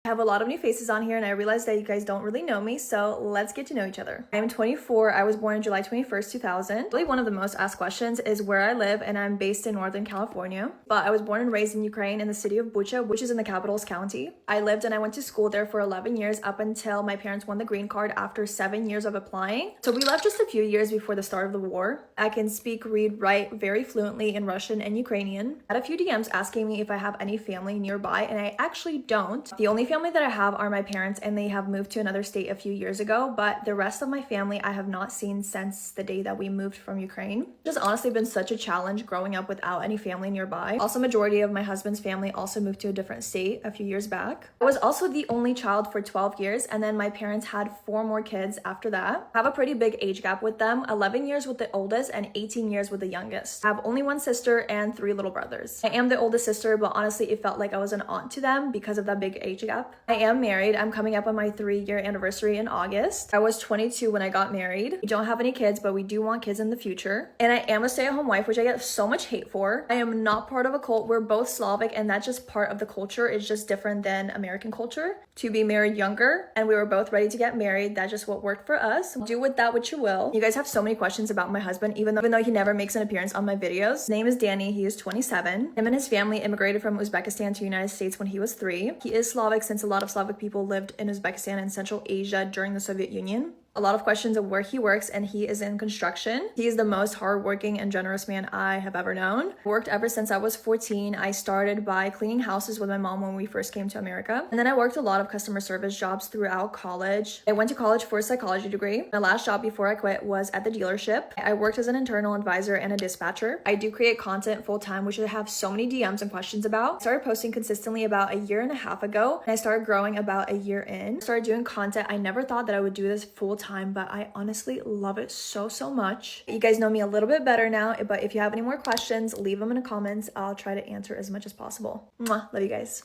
I have a lot of new faces on here and I realized that you guys don't really know me, so let's get to know each other. I'm 24. I was born on July 21st, 2000. Really one of the most asked questions is where I live, and I'm based in Northern California. But I was born and raised in Ukraine in the city of Bucha, which is in the capital's county. I lived and I went to school there for 11 years up until my parents won the green card after 7 years of applying. So we left just a few years before the start of the war. I can speak, read, write very fluently in Russian and Ukrainian. I had a few DMs asking me if I have any family nearby, and I actually don't. The only family that I have are my parents, and they have moved to another state a few years ago, but the rest of my family I have not seen since the day that we moved from Ukraine. It's just honestly been such a challenge growing up without any family nearby. Also, majority of my husband's family also moved to a different state a few years back. I was also the only child for 12 years, and then my parents had 4 more kids after that. I have a pretty big age gap with them, 11 years with the oldest and 18 years with the youngest. I have only one sister and 3 little brothers. I am the oldest sister, but honestly it felt like I was an aunt to them because of that big age gap. I am married. I'm coming up on my 3-year anniversary in August. I was 22 when I got married. We don't have any kids, but we do want kids in the future. And I am a stay-at-home wife, which I get so much hate for. I am not part of a cult. We're both Slavic, and that's just part of the culture. It's just different than American culture. To be married younger, and we were both ready to get married. That's just what worked for us. Do with that what you will. You guys have so many questions about my husband, even though he never makes an appearance on my videos. His name is Danny. He is 27. Him and his family immigrated from Uzbekistan to the United States when he was 3. He is Slavic, since a lot of Slavic people lived in Uzbekistan and Central Asia during the Soviet Union. A lot of questions of where he works, and he is in construction. He is the most hardworking and generous man I have ever known. I worked ever since I was 14. I started by cleaning houses with my mom when we first came to America. And then I worked a lot of customer service jobs throughout college. I went to college for a psychology degree. My last job before I quit was at the dealership. I worked as an internal advisor and a dispatcher. I do create content full time, which I have so many DMs and questions about. I started posting consistently about a year and a half ago, and I started growing about a year in. I started doing content. I never thought that I would do this full time, but I honestly love it so much. You guys know me a little bit better now, but if you have any more questions, leave them in the comments. I'll try to answer as much as possible. Mwah. Love you guys.